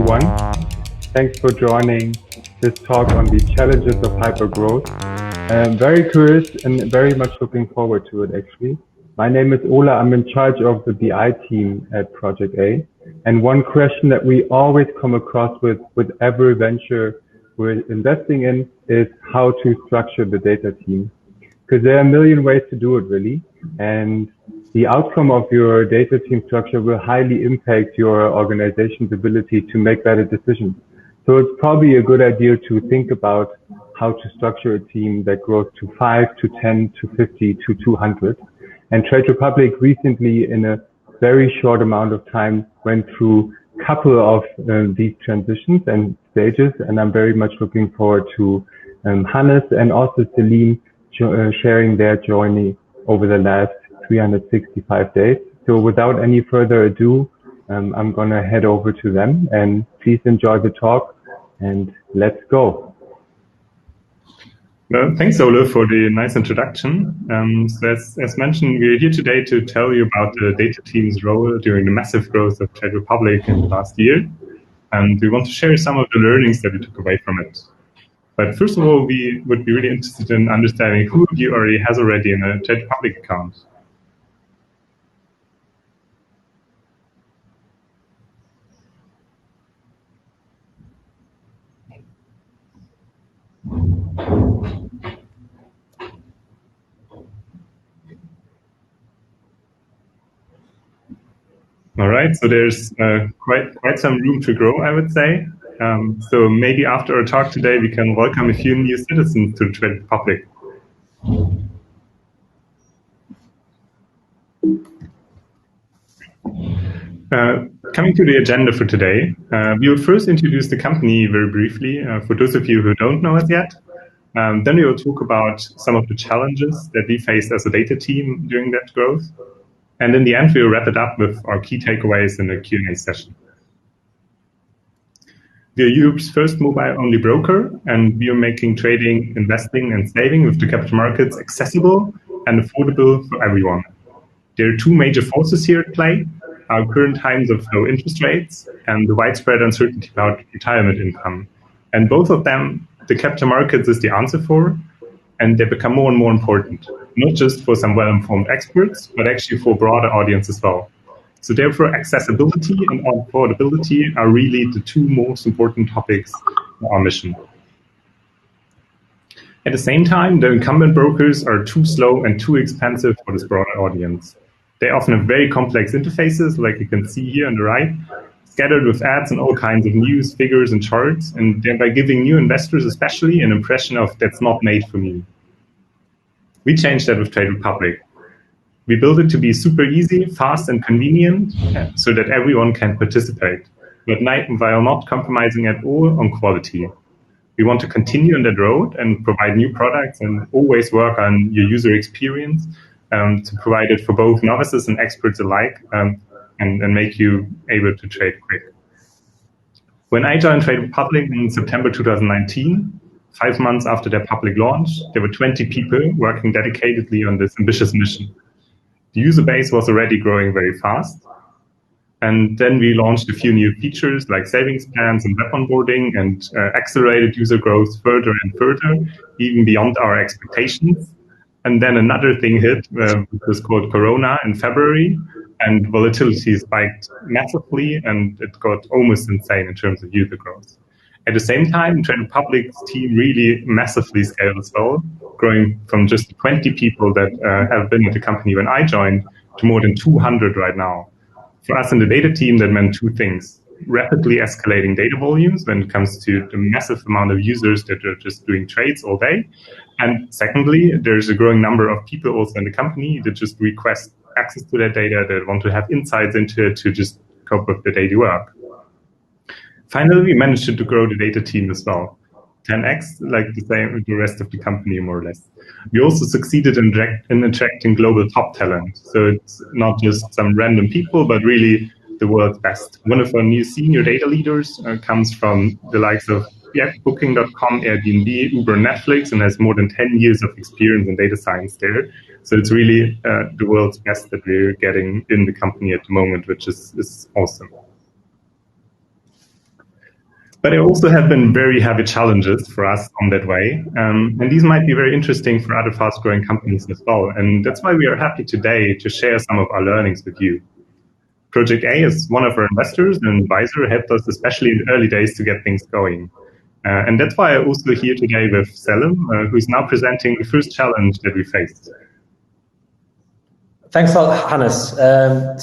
everyone. Thanks for joining this talk on the challenges of hypergrowth. I'm very curious and very much looking forward to it, actually. My name is Ola. I'm in charge of the BI team at Project A. And one question that we always come across with every venture we're investing in is how to structure the data team. Because there are a million ways to do it, really. And the outcome of your data team structure will highly impact your organization's ability to make better decisions. So it's probably a good idea to think about how to structure a team that grows to 5 to 10 to 50 to 200. And Trade Republic recently, in a very short amount of time, went through a couple of these transitions and stages. And I'm very much looking forward to Hannes and also Celine sharing their journey over the last 365 days. So without any further ado, I'm going to head over to them, and please enjoy the talk and let's go. Well, thanks, Ola, for the nice introduction. So as mentioned, we're here today to tell you about the data team's role during the massive growth of Trade Republic in the last year. And we want to share some of the learnings that we took away from it. But first of all, we would be really interested in understanding who of you has already a Trade Republic account. All right, so there's quite some room to grow, I would say. So maybe after our talk today, we can welcome a few new citizens to the Trade Republic. Coming to the agenda for today, we will first introduce the company very briefly, for those of you who don't know it yet. Then we will talk about some of the challenges that we faced as a data team during that growth. And in the end, we'll wrap it up with our key takeaways in a Q&A session. We are Europe's first mobile-only broker, and we are making trading, investing, and saving with the capital markets accessible and affordable for everyone. There are two major forces here at play: our current times of low interest rates and the widespread uncertainty about retirement income. And both of them, the capital markets is the answer for, and they become more and more important, not just for some well-informed experts, but actually for a broader audience as well. So therefore, accessibility and affordability are really the two most important topics for our mission. At the same time, the incumbent brokers are too slow and too expensive for this broader audience. They often have very complex interfaces, like you can see here on the right, scattered with ads and all kinds of news, figures, and charts, and thereby giving new investors especially an impression of that's not made for me. We changed that with Trade Republic. We built it to be super easy, fast, and convenient so that everyone can participate, but while not compromising at all on quality. We want to continue on that road and provide new products and always work on your user experience to provide it for both novices and experts alike and make you able to trade quick. When I joined Trade Republic in September 2019, 5 months after their public launch, there were 20 people working dedicatedly on this ambitious mission. The user base was already growing very fast. And then we launched a few new features like savings plans and web onboarding, and accelerated user growth further and further, even beyond our expectations. And then another thing hit, which was called Corona in February, and volatility spiked massively, and it got almost insane in terms of user growth. At the same time, Trade Republic's team really massively scaled as well, growing from just 20 people that have been at the company when I joined to more than 200 right now. For us in the data team, that meant two things: rapidly escalating data volumes when it comes to the massive amount of users that are just doing trades all day. And secondly, there's a growing number of people also in the company that just request access to that data, that want to have insights into it to just cope with the daily work. Finally, we managed to grow the data team as well, 10x, like the rest of the company, more or less. We also succeeded in attracting global top talent. So it's not just some random people, but really the world's best. One of our new senior data leaders comes from the likes of Booking.com, Airbnb, Uber, Netflix, and has more than 10 years of experience in data science there. So it's really the world's best that we're getting in the company at the moment, which is awesome. But there also have been very heavy challenges for us on that way. And these might be very interesting for other fast-growing companies as well. And that's why we are happy today to share some of our learnings with you. Project A is one of our investors and advisor, helped us especially in the early days to get things going. And that's why I'm also here today with Selim, who is now presenting the first challenge that we faced. Thanks a lot, Hannes.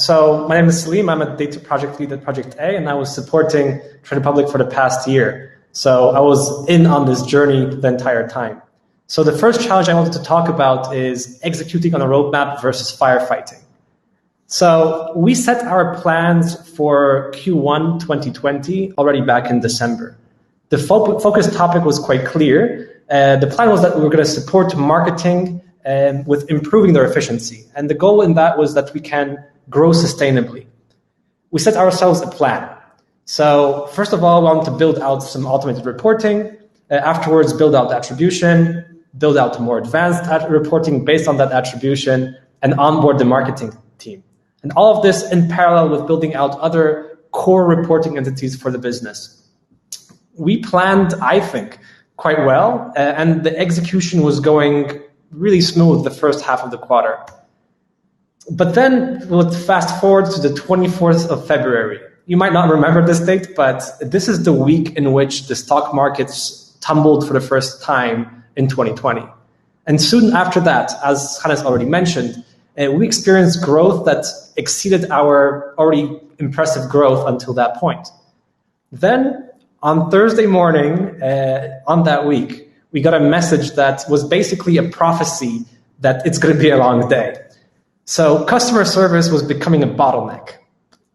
So my name is Selim. I'm a data project lead at Project A, and I was supporting Trade Republic for the past year. So I was in on this journey the entire time. So the first challenge I wanted to talk about is executing on a roadmap versus firefighting. So we set our plans for Q1 2020 already back in December. The focus topic was quite clear. The plan was that we were going to support marketing with improving their efficiency. And the goal in that was that we can grow sustainably. We set ourselves a plan. So first of all, we wanted to build out some automated reporting. Afterwards, build out attribution, build out more advanced reporting based on that attribution, and onboard the marketing team. And all of this in parallel with building out other core reporting entities for the business. We planned, I think, quite well, and the execution was going really smooth the first half of the quarter. But then we'll fast forward to the 24th of February. You might not remember this date, but this is the week in which the stock markets tumbled for the first time in 2020. And soon after that, as Hannes already mentioned, we experienced growth that exceeded our already impressive growth until that point. Then on Thursday morning, on that week, we got a message that was basically a prophecy that it's going to be a long day. So customer service was becoming a bottleneck.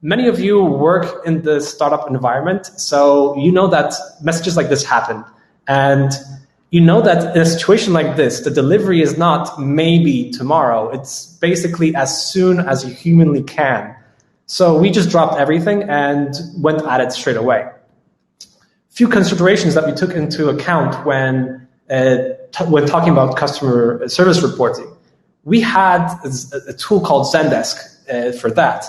Many of you work in the startup environment, so you know that messages like this happen. And you know that in a situation like this, the delivery is not maybe tomorrow. It's basically as soon as you humanly can. So we just dropped everything and went at it straight away. Few considerations that we took into account when talking about customer service reporting. We had a tool called Zendesk for that,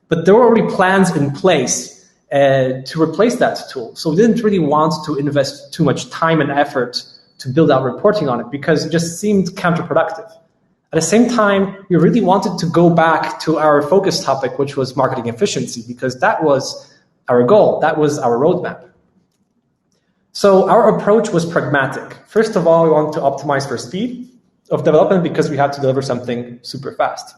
but there were already plans in place to replace that tool. So we didn't really want to invest too much time and effort to build out reporting on it because it just seemed counterproductive. At the same time, we really wanted to go back to our focus topic, which was marketing efficiency, because that was our goal, that was our roadmap. So our approach was pragmatic. First of all, we wanted to optimize for speed of development because we had to deliver something super fast.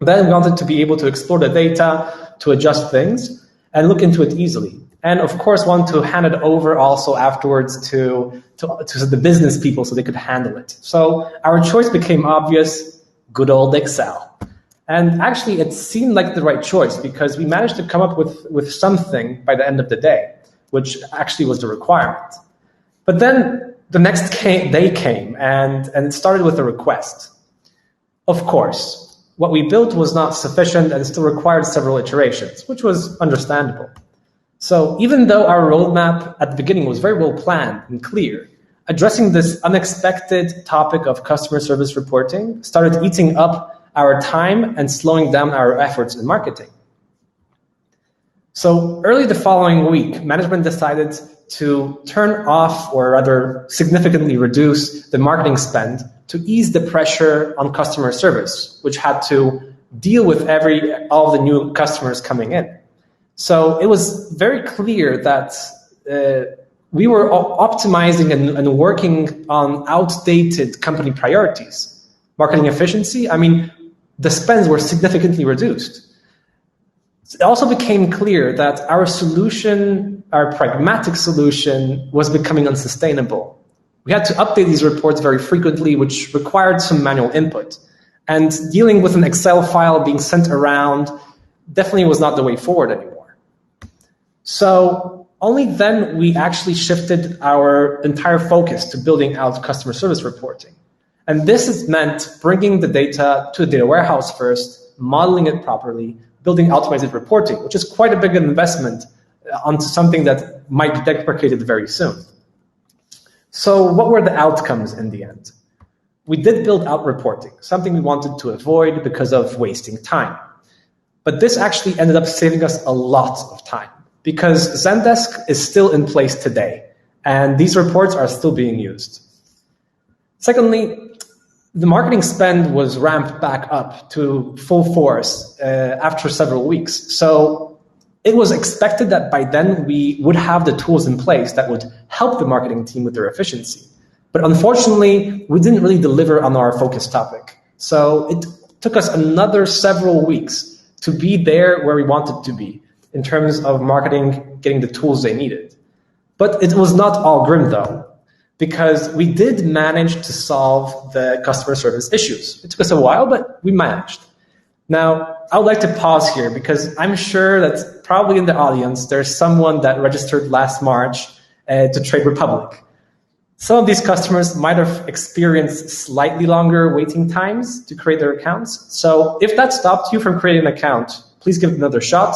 Then we wanted to be able to explore the data, to adjust things, and look into it easily. And of course, want to hand it over also afterwards to the business people so they could handle it. So our choice became obvious, good old Excel. And actually, it seemed like the right choice because we managed to come up with something by the end of the day, which actually was the requirement. But then the next day came and it started with a request. Of course, what we built was not sufficient and still required several iterations, which was understandable. So even though our roadmap at the beginning was very well planned and clear, addressing this unexpected topic of customer service reporting started eating up our time and slowing down our efforts in marketing. So early the following week, management decided to turn off or rather significantly reduce the marketing spend to ease the pressure on customer service, which had to deal with all the new customers coming in. So it was very clear that we were optimizing and working on outdated company priorities. Marketing efficiency, the spends were significantly reduced. It also became clear that our solution, our pragmatic solution, was becoming unsustainable. We had to update these reports very frequently, which required some manual input. And dealing with an Excel file being sent around definitely was not the way forward anymore. So only then we actually shifted our entire focus to building out customer service reporting. And this has meant bringing the data to a data warehouse first, modeling it properly, building automated reporting, which is quite a big investment onto something that might be deprecated very soon. So what were the outcomes in the end? We did build out reporting, something we wanted to avoid because of wasting time. But this actually ended up saving us a lot of time because Zendesk is still in place today, and these reports are still being used. Secondly, the marketing spend was ramped back up to full force after several weeks. So it was expected that by then we would have the tools in place that would help the marketing team with their efficiency. But unfortunately, we didn't really deliver on our focus topic. So it took us another several weeks to be there where we wanted to be in terms of marketing getting the tools they needed. But it was not all grim though, because we did manage to solve the customer service issues. It took us a while, but we managed. Now, I would like to pause here because I'm sure that probably in the audience, there's someone that registered last March to Trade Republic. Some of these customers might have experienced slightly longer waiting times to create their accounts. So if that stopped you from creating an account, please give it another shot.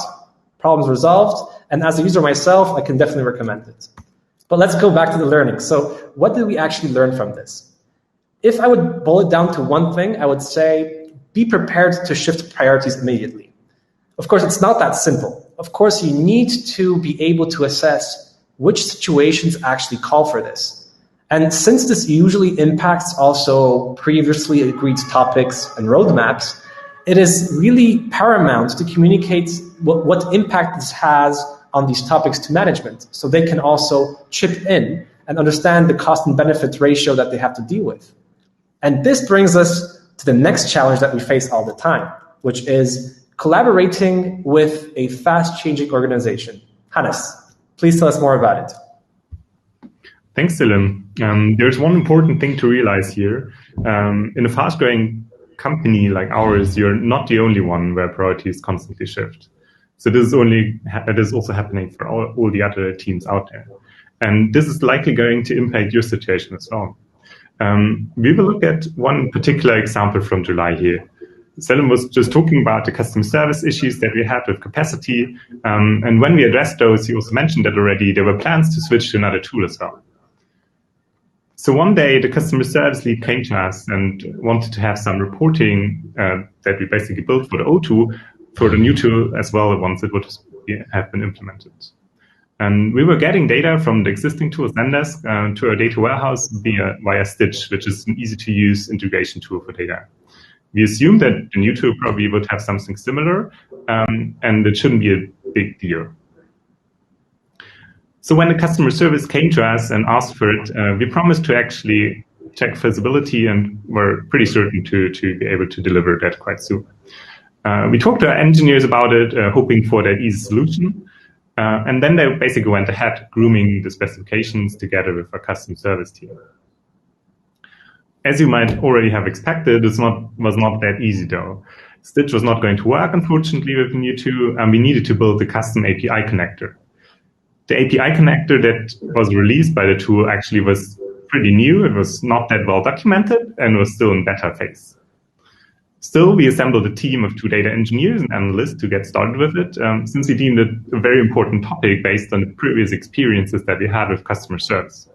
Problems resolved. And as a user myself, I can definitely recommend it. But let's go back to the learning. So what did we actually learn from this? If I would boil it down to one thing, I would say be prepared to shift priorities immediately. Of course, it's not that simple. Of course, you need to be able to assess which situations actually call for this. And since this usually impacts also previously agreed topics and roadmaps, it is really paramount to communicate what impact this has on these topics to management, so they can also chip in and understand the cost and benefit ratio that they have to deal with. And this brings us to the next challenge that we face all the time, which is collaborating with a fast-changing organization. Hannes, please tell us more about it. Thanks, Dylan. There's one important thing to realize here. In a fast-growing company like ours, you're not the only one where priorities constantly shift. So this is also happening for all the other teams out there. And this is likely going to impact your situation as well. We will look at one particular example from July here. Selim was just talking about the customer service issues that we had with capacity. And when we addressed those, he also mentioned that already there were plans to switch to another tool as well. So one day the customer service lead came to us and wanted to have some reporting that we basically built for the O2 for the new tool as well once it would have been implemented. And we were getting data from the existing tool Zendesk to our data warehouse via Stitch, which is an easy-to-use integration tool for data. We assumed that the new tool probably would have something similar, and it shouldn't be a big deal. So when the customer service came to us and asked for it, we promised to actually check feasibility and were pretty certain to be able to deliver that quite soon. We talked to our engineers about it, hoping for that easy solution. And then they basically went ahead, grooming the specifications together with our customer service team. As you might already have expected, this was not that easy though. Stitch was not going to work, unfortunately, with the new tool, and we needed to build a custom API connector. The API connector that was released by the tool actually was pretty new. It was not that well documented and was still in beta phase. Still, we assembled a team of 2 data engineers and analysts to get started with it, since we deemed it a very important topic based on the previous experiences that we had with customer service.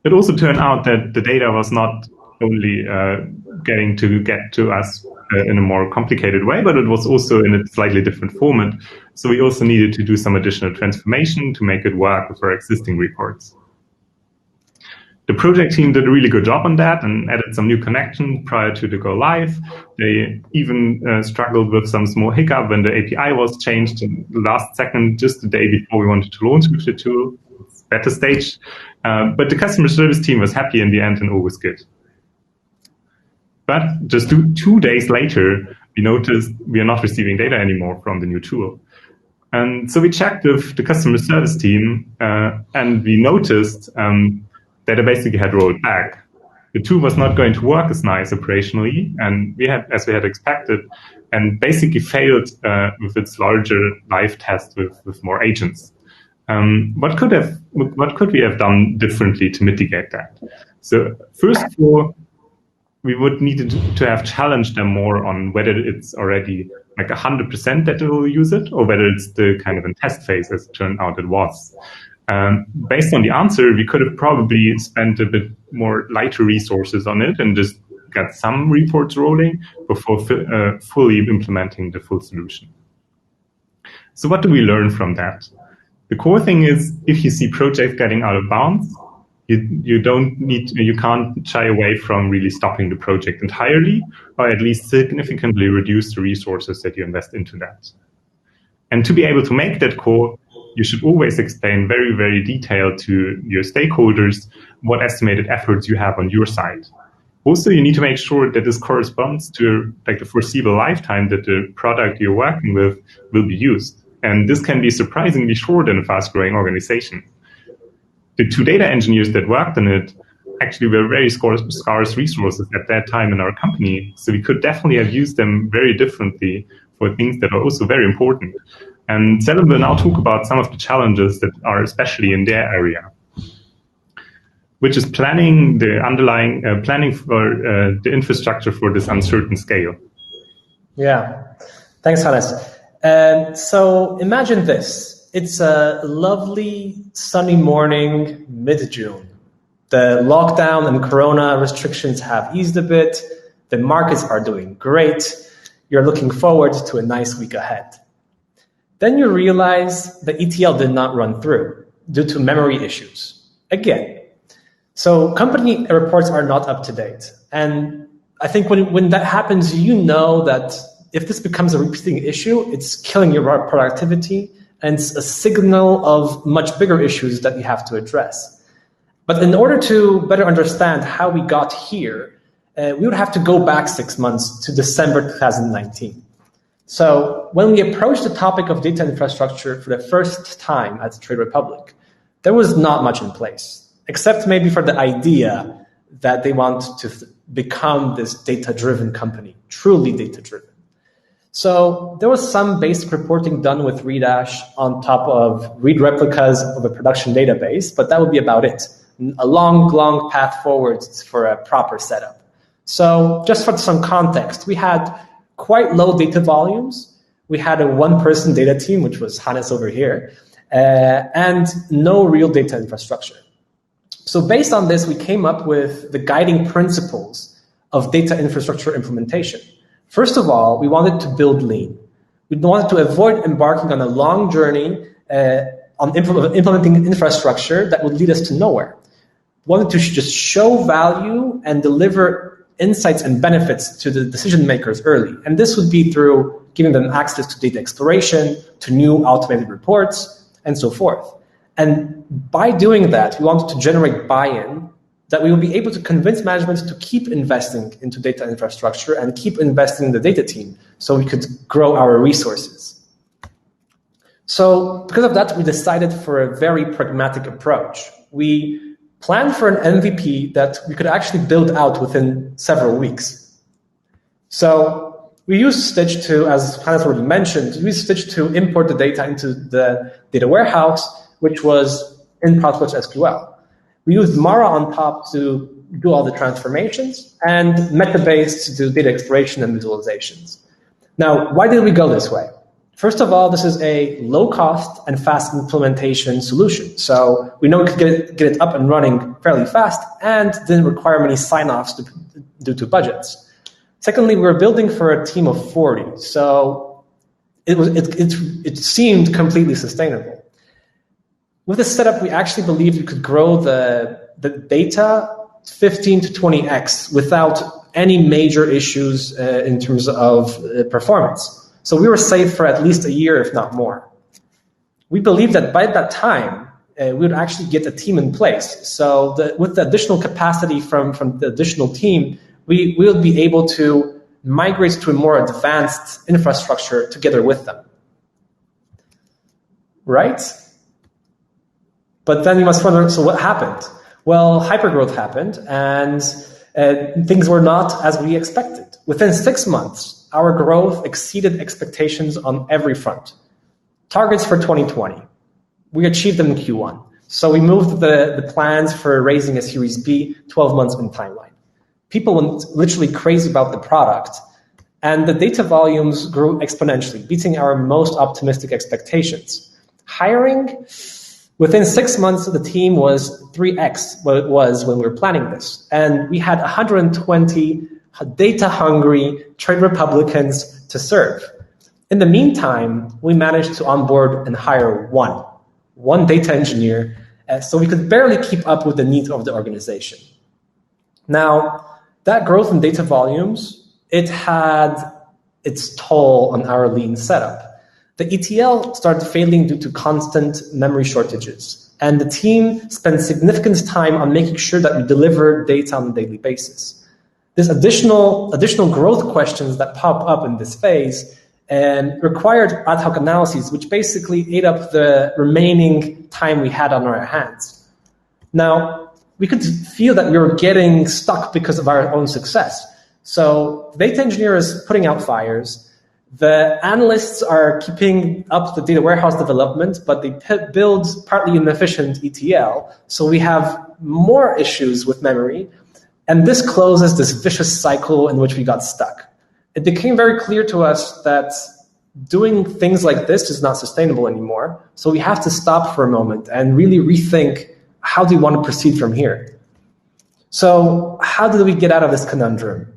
It also turned out that the data was not only getting to get to us in a more complicated way, but it was also in a slightly different format. So we also needed to do some additional transformation to make it work with our existing reports. The project team did a really good job on that and added some new connections prior to the go live. They even struggled with some small hiccup when the API was changed in the last second, just the day before we wanted to launch with the tool. It's beta stage. But the customer service team was happy in the end and all was good. But just 2 days later, we noticed we are not receiving data anymore from the new tool. And so we checked with the customer service team and we noticed that it basically had rolled back. The tool was not going to work as nice operationally, and as we had expected, and basically failed with its larger live test with more agents. What could we have done differently to mitigate that? So first of all, we would need to have challenged them more on whether it's already like 100% that they will use it, or whether it's still kind of in test phase, as it turned out it was. Based on the answer, we could have probably spent a bit more lighter resources on it and just got some reports rolling before fully implementing the full solution. So what do we learn from that? The core thing is, if you see projects getting out of bounds, you can't shy away from really stopping the project entirely, or at least significantly reduce the resources that you invest into that. And to be able to make that call, you should always explain very, very detailed to your stakeholders what estimated efforts you have on your side. Also, you need to make sure that this corresponds to the foreseeable lifetime that the product you're working with will be used. And this can be surprisingly short in a fast-growing organization. The two data engineers that worked on it actually were very scarce resources at that time in our company. So we could definitely have used them very differently for things that are also very important. And Selim will now talk about some of the challenges that are especially in their area, which is planning planning for the infrastructure for this uncertain scale. Yeah, thanks, Hannes. So imagine this. It's a lovely sunny morning, mid-June. The lockdown and corona restrictions have eased a bit. The markets are doing great. You're looking forward to a nice week ahead. Then you realize the ETL did not run through due to memory issues. Again. So company reports are not up to date. And I think when that happens, you know that if this becomes a repeating issue, it's killing your productivity, and it's a signal of much bigger issues that you have to address. But in order to better understand how we got here, we would have to go back 6 months to December 2019. So when we approached the topic of data infrastructure for the first time at Trade Republic, there was not much in place, except maybe for the idea that they want to become this data-driven company, truly data-driven. So there was some basic reporting done with Redash on top of read replicas of a production database, but that would be about it. A long path forward for a proper setup. So just for some context, we had quite low data volumes. We had a one-person data team, which was Hannes over here, and no real data infrastructure. So based on this, we came up with the guiding principles of data infrastructure implementation. First of all, we wanted to build lean. We wanted to avoid embarking on a long journey on implementing infrastructure that would lead us to nowhere. We wanted to just show value and deliver insights and benefits to the decision makers early. And this would be through giving them access to data exploration, to new automated reports, and so forth. And by doing that, we wanted to generate buy-in that we will be able to convince management to keep investing into data infrastructure and keep investing in the data team so we could grow our resources. So because of that, we decided for a very pragmatic approach. We planned for an MVP that we could actually build out within several weeks. So we used Stitch to, as Hannes already mentioned, we used Stitch to import the data into the data warehouse, which was in PostgreSQL. We used Mara on top to do all the transformations, and Metabase to do data exploration and visualizations. Now, why did we go this way? First of all, this is a low-cost and fast implementation solution. So we know we could get it up and running fairly fast and didn't require many sign-offs due to budgets. Secondly, we were building for a team of 40, so it seemed completely sustainable. With this setup, we actually believed we could grow the data 15 to 20x without any major issues in terms of performance. So we were safe for at least a year, if not more. We believed that by that time, we would actually get a team in place. So with the additional capacity from the additional team, we will be able to migrate to a more advanced infrastructure together with them. Right? But then you must wonder, so what happened? Well, hypergrowth happened, and things were not as we expected. Within 6 months, our growth exceeded expectations on every front. Targets for 2020. We achieved them in Q1. So we moved the plans for raising a Series B 12 months in timeline. People went literally crazy about the product, and the data volumes grew exponentially, beating our most optimistic expectations. Hiring, within 6 months, the team was 3x what it was when we were planning this. And we had 120 data-hungry Trade Republicans to serve. In the meantime, we managed to onboard and hire one data engineer, so we could barely keep up with the needs of the organization. Now, that growth in data volumes, it had its toll on our lean setup. The ETL started failing due to constant memory shortages, and the team spent significant time on making sure that we deliver data on a daily basis. There's additional growth questions that pop up in this phase and required ad hoc analyses, which basically ate up the remaining time we had on our hands. Now, we could feel that we were getting stuck because of our own success. So the data engineer is putting out fires. The analysts are keeping up the data warehouse development, but they build partly inefficient ETL. So we have more issues with memory. And this closes this vicious cycle in which we got stuck. It became very clear to us that doing things like this is not sustainable anymore. So we have to stop for a moment and really rethink, how do we want to proceed from here? So how did we get out of this conundrum?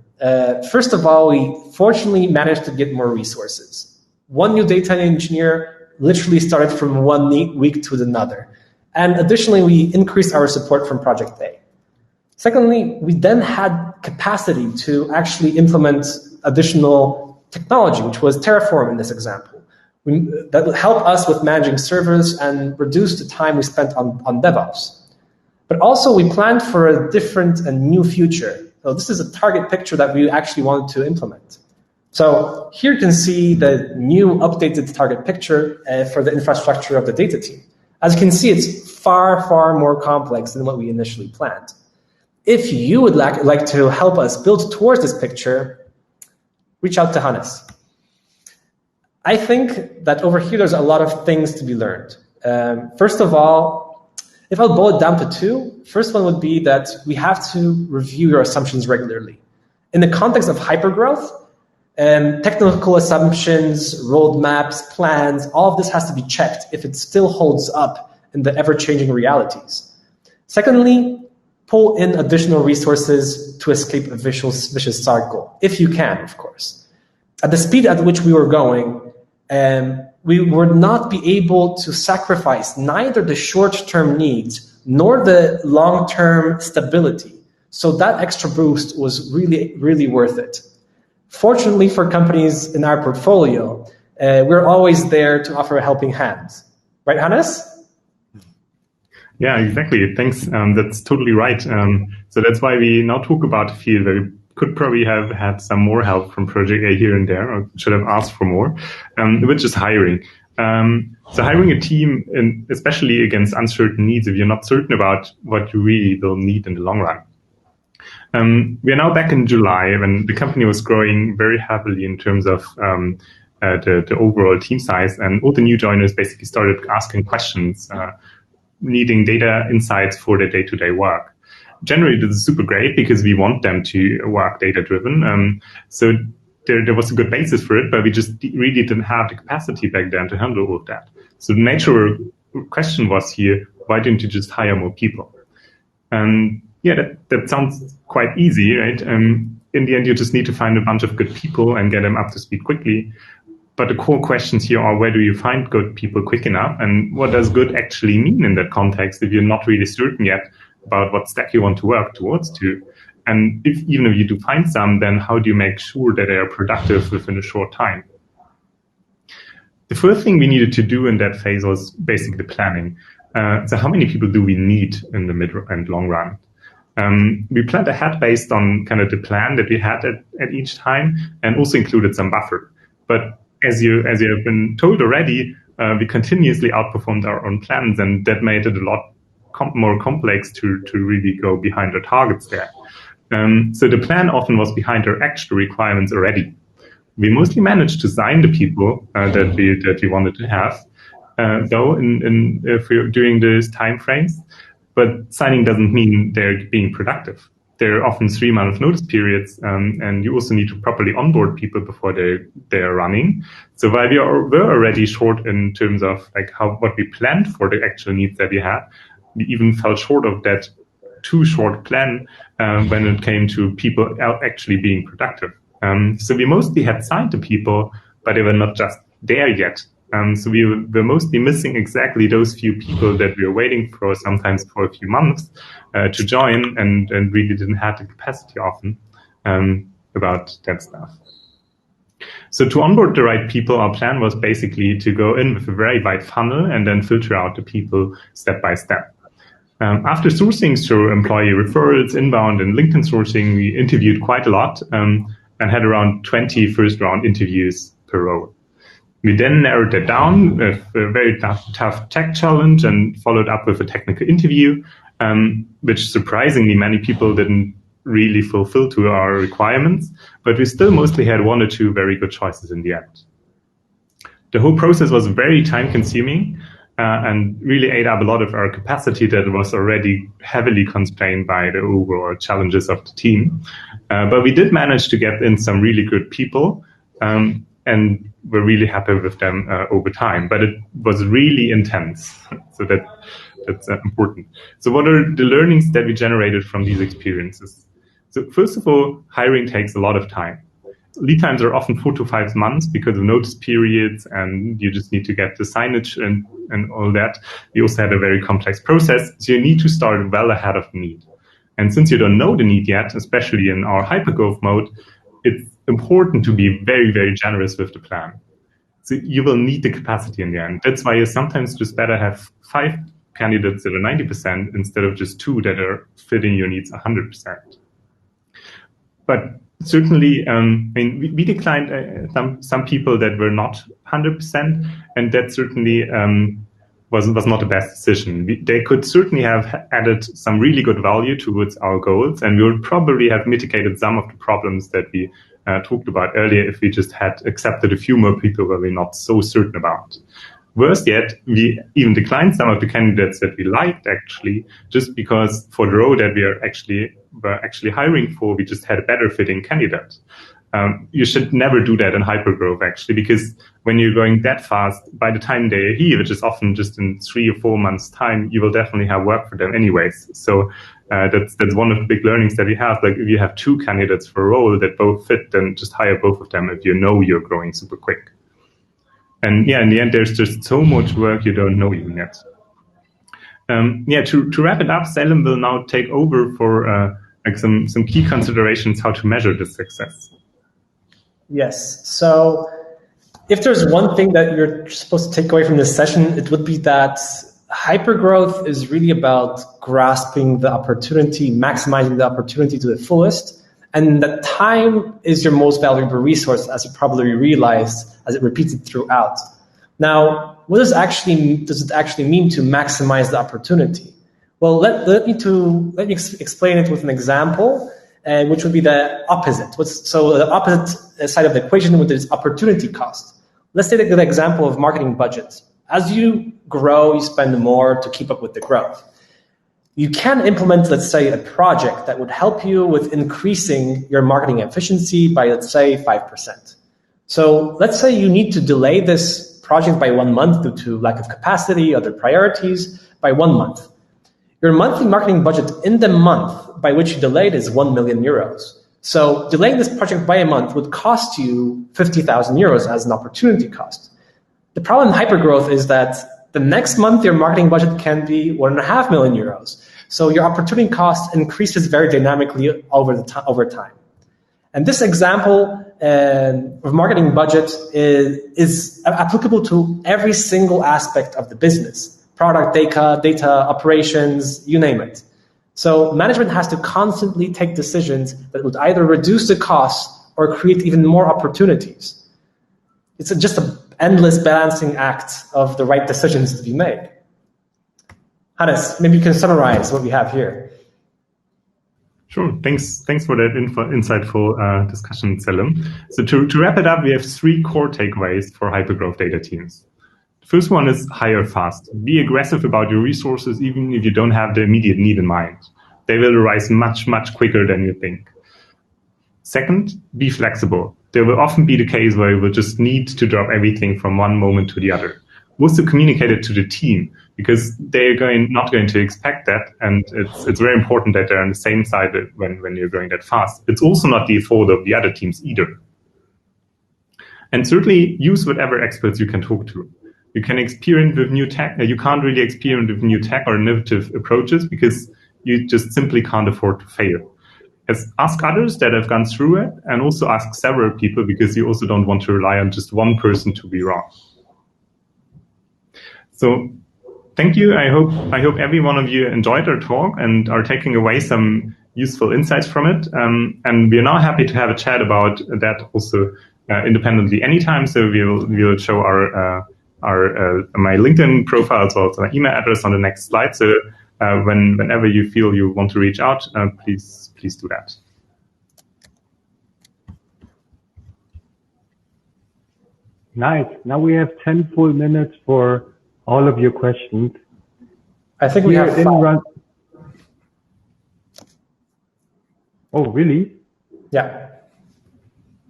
First of all, we fortunately managed to get more resources. One new data engineer literally started from one week to another. And additionally, we increased our support from Project A. Secondly, we then had capacity to actually implement additional technology, which was Terraform in this example. That would help us with managing servers and reduce the time we spent on DevOps. But also we planned for a different and new future. So this is a target picture that we actually wanted to implement. So here you can see the new updated target picture for the infrastructure of the data team. As you can see, it's far, far more complex than what we initially planned. If you would like to help us build towards this picture, reach out to Hannes. I think that over here there's a lot of things to be learned. First of all, if I'll boil it down to two, first one would be that we have to review your assumptions regularly. In the context of hypergrowth, technical assumptions, roadmaps, plans, all of this has to be checked if it still holds up in the ever-changing realities. Secondly, pull in additional resources to escape a vicious cycle, if you can, of course. At the speed at which we were going, we would not be able to sacrifice neither the short-term needs nor the long-term stability. So that extra boost was really, really worth it. Fortunately for companies in our portfolio, we're always there to offer a helping hand. Right, Hannes? Yeah, exactly. Thanks. That's totally right. So that's why we now talk about a field where we could probably have had some more help from Project A here and there, or should have asked for more, which is hiring. So hiring a team, especially against uncertain needs, if you're not certain about what you really will need in the long run. We are now back in July when the company was growing very heavily in terms of the overall team size, and all the new joiners basically started asking questions, needing data insights for their day-to-day work. Generally, this is super great because we want them to work data-driven. So there was a good basis for it, but we just really didn't have the capacity back then to handle all of that. So the natural question was here, why didn't you just hire more people? And yeah, that sounds quite easy, right? In the end, you just need to find a bunch of good people and get them up to speed quickly. But the core questions here are, where do you find good people quick enough? And what does good actually mean in that context if you're not really certain yet about what stack you want to work towards to? And even if you do find some, then how do you make sure that they are productive within a short time? The first thing we needed to do in that phase was basically the planning. So how many people do we need in the mid and long run? We planned ahead based on kind of the plan that we had at each time, and also included some buffer. But as you have been told already, we continuously outperformed our own plans, and that made it a lot more complex to really go behind our targets there. So the plan often was behind our actual requirements already. We mostly managed to sign the people that we wanted to have, though during these time frames. But signing doesn't mean they're being productive. There are often 3-month notice periods, and you also need to properly onboard people before they're running. So while we were already short in terms of like what we planned for the actual needs that we had, we even fell short of that too short plan when it came to people actually being productive. So we mostly had signed the people, but they were not just there yet. So we were mostly missing exactly those few people that we were waiting for, sometimes for a few months, to join, and really didn't have the capacity often about that stuff. So to onboard the right people, our plan was basically to go in with a very wide funnel and then filter out the people step by step. After sourcing through employee referrals, inbound, and LinkedIn sourcing, we interviewed quite a lot and had around 20 first-round interviews per role. We then narrowed that down with a very tough tech challenge and followed up with a technical interview, which surprisingly many people didn't really fulfill to our requirements, but we still mostly had one or two very good choices in the end. The whole process was very time-consuming and really ate up a lot of our capacity that was already heavily constrained by the overall challenges of the team. But we did manage to get in some really good people, and we're really happy with them over time. But it was really intense, so that's important. So what are the learnings that we generated from these experiences? So first of all, hiring takes a lot of time. Lead times are often 4 to 5 months because of notice periods, and you just need to get the signage and all that. We also had a very complex process, so you need to start well ahead of the need. And since you don't know the need yet, especially in our hypergrowth mode, it's important to be very, very generous with the plan. So you will need the capacity in the end. That's why you sometimes just better have 5 candidates that are 90% instead of just 2 that are fitting your needs 100%. But certainly, we declined some people that were not 100%, and that certainly was not the best decision. They could certainly have added some really good value towards our goals, and we would probably have mitigated some of the problems that we talked about earlier if we just had accepted a few more people that we're not so certain about. Worse yet, we even declined some of the candidates that we liked, actually, just because for the role that we were actually hiring for, we just had a better fitting candidate. You should never do that in hypergrowth, actually, because when you're going that fast, by the time they are here, which is often just in 3 or 4 months' time, you will definitely have work for them anyways. So that's one of the big learnings that we have. Like, if you have 2 candidates for a role that both fit, then just hire both of them if you know you're growing super quick. And yeah, in the end, there's just so much work you don't know even yet. To wrap it up, Selim will now take over for some key considerations how to measure this success. Yes. So if there's one thing that you're supposed to take away from this session, it would be that hypergrowth is really about grasping the opportunity, maximizing the opportunity to the fullest. And that time is your most valuable resource, as you probably realized as it repeated throughout. Now, what does it actually mean to maximize the opportunity? Well, let me explain it with an example, which would be the opposite. So the opposite side of the equation, which is opportunity cost. Let's take the example of marketing budgets. As you grow, you spend more to keep up with the growth. You can implement, let's say, a project that would help you with increasing your marketing efficiency by, let's say, 5%. So let's say you need to delay this project by 1 month due to lack of capacity, other priorities, by 1 month. Your monthly marketing budget in the month by which you delayed is 1 million euros. So delaying this project by a month would cost you 50,000 euros as an opportunity cost. The problem in hypergrowth is that the next month, your marketing budget can be 1.5 million euros. So your opportunity cost increases very dynamically over time. And this example of marketing budget is applicable to every single aspect of the business: product, data, operations, you name it. So management has to constantly take decisions that would either reduce the cost or create even more opportunities. It's just an endless balancing act of the right decisions to be made. Hannes, maybe you can summarize what we have here. Sure. Thanks for that insightful discussion, Selim. So to wrap it up, we have 3 core takeaways for hypergrowth data teams. The first one is hire fast. Be aggressive about your resources, even if you don't have the immediate need in mind. They will arise much, much quicker than you think. Second, be flexible. There will often be the case where you will just need to drop everything from one moment to the other. Also communicate it to the team, because they're not going to expect that, and it's very important that they're on the same side when you're going that fast. It's also not the fault of the other teams either. And certainly use whatever experts you can talk to. You can experiment with new tech. You can't really experiment with new tech or innovative approaches because you just simply can't afford to fail. Ask others that have gone through it, and also ask several people, because you also don't want to rely on just one person to be wrong. So thank you. I hope every one of you enjoyed our talk and are taking away some useful insights from it. And we are now happy to have a chat about that also independently anytime. So we will show our my LinkedIn profile as well as my email address on the next slide. So whenever you feel you want to reach out, please do that. Nice. Now we have 10 full minutes for all of your questions. I think we have 5. Oh, really? Yeah.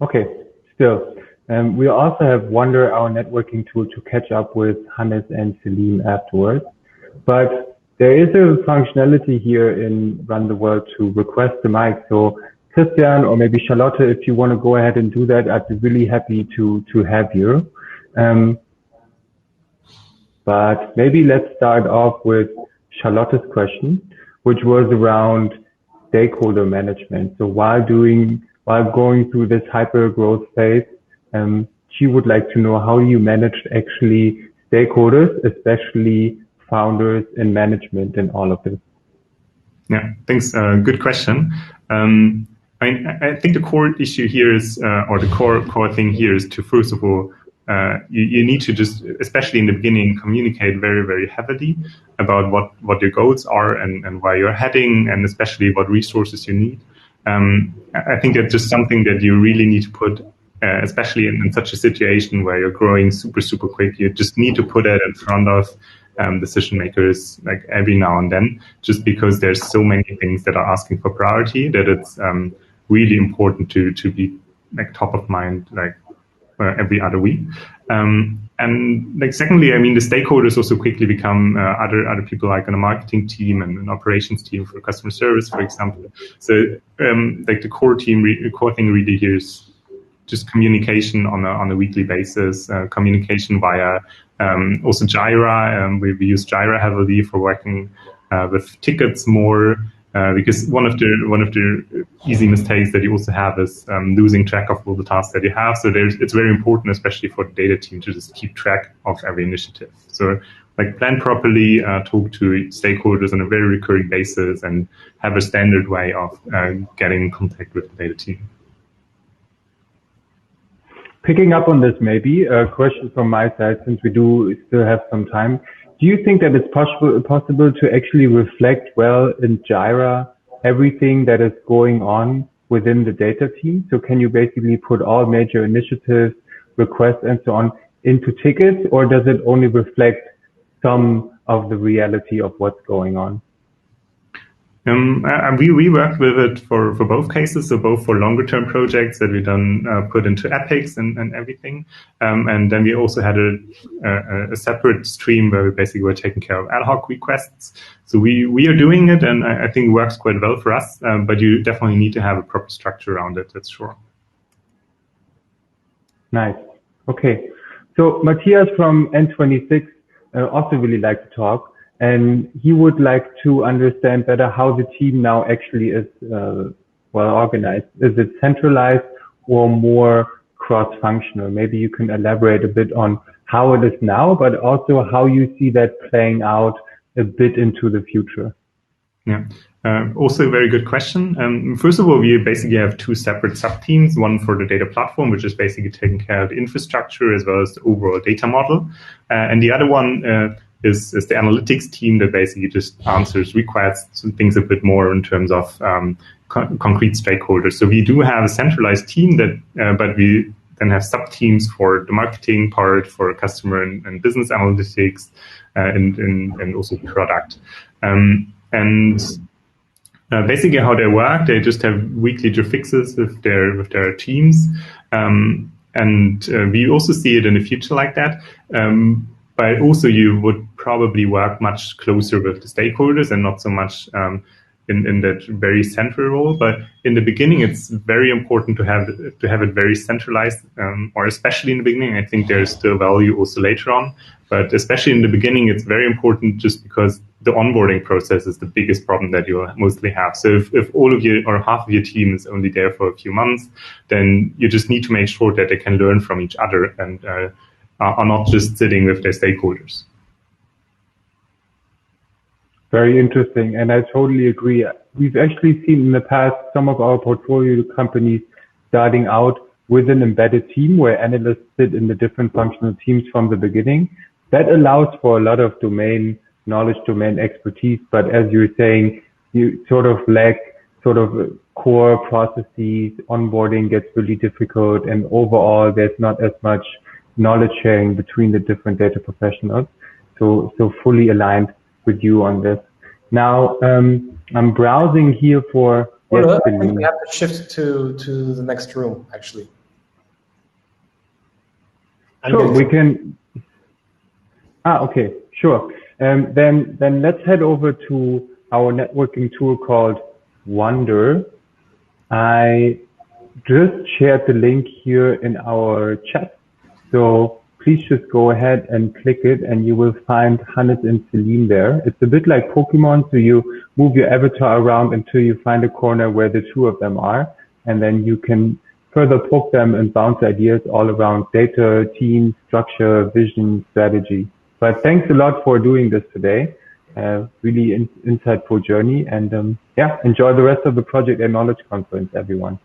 Okay, still. We also have Wonder, our networking tool, to catch up with Hannes and Selim afterwards. But there is a functionality here in Run the World to request the mic. So Christian or maybe Charlotte, if you want to go ahead and do that, I'd be really happy to have you. But maybe let's start off with Charlotte's question, which was around stakeholder management. So while going through this hyper growth phase, she would like to know how you managed actually stakeholders, especially founders and management in all of this. Yeah, thanks. Good question. I think the core issue here is, or the core thing here is to, first of all, you need to just, especially in the beginning, communicate very, very heavily about what your goals are and where you're heading, and especially what resources you need. I think that's just something that you really need to put, especially in such a situation where you're growing super, super quick. You just need to put that in front of decision makers like every now and then, just because there's so many things that are asking for priority that it's really important to be like top of mind, like every other week. And like secondly, I mean, the stakeholders also quickly become other people, like on a marketing team and an operations team for customer service, for example. So like the core thing really here is just communication on a weekly basis, communication via also Jira. We use Jira heavily for working with tickets more, because one of the easy mistakes that you also have is losing track of all the tasks that you have. So it's very important, especially for the data team, to just keep track of every initiative. So like plan properly, talk to stakeholders on a very recurring basis, and have a standard way of getting in contact with the data team. Picking up on this, maybe a question from my side, since we do still have some time. Do you think that it's possible to actually reflect well in Jira everything that is going on within the data team? So can you basically put all major initiatives, requests, and so on into tickets, or does it only reflect some of the reality of what's going on? We worked with it for both cases, so both for longer term projects that we then put into epics and everything, and then we also had a separate stream where we basically were taking care of ad hoc requests. So we are doing it, and I think it works quite well for us, but you definitely need to have a proper structure around it, that's sure. Nice. Okay. So Matthias from N26 also really like to talk. And he would like to understand better how the team now actually is well organized. Is it centralized or more cross-functional? Maybe you can elaborate a bit on how it is now, but also how you see that playing out a bit into the future. Yeah, also a very good question. First of all, we basically have two separate sub-teams, one for the data platform, which is basically taking care of the infrastructure as well as the overall data model. And the other one is the analytics team that basically just answers requests and things a bit more in terms of concrete stakeholders. So we do have a centralized team that, but we then have sub-teams for the marketing part, for customer and business analytics, and also product. Basically how they work, they just have weekly fixes with their teams. And we also see it in the future like that. But also you would probably work much closer with the stakeholders and not so much in that very central role. But in the beginning, it's very important to have it very centralized, or especially in the beginning. I think there's still value also later on, but especially in the beginning, it's very important just because the onboarding process is the biggest problem that you mostly have. So if all of you or half of your team is only there for a few months, then you just need to make sure that they can learn from each other and are not just sitting with their stakeholders. Very interesting, and I totally agree. We've actually seen in the past some of our portfolio companies starting out with an embedded team where analysts sit in the different functional teams from the beginning. That allows for a lot of domain knowledge, domain expertise, but as you were saying, you sort of lack sort of core processes, onboarding gets really difficult, and overall there's not as much knowledge sharing between the different data professionals. So fully aligned with you on this. Now, I'm browsing here for... Yes, I think we have to shift to the next room, actually. Sure, we can... okay, sure. Then let's head over to our networking tool called Wonder. I just shared the link here in our chat. So please just go ahead and click it and you will find Hannes and Selim there. It's a bit like Pokemon, so you move your avatar around until you find a corner where the two of them are, and then you can further poke them and bounce ideas all around data, team, structure, vision, strategy. But thanks a lot for doing this today. Really insightful journey, and yeah, enjoy the rest of the Project A Knowledge Conference, everyone.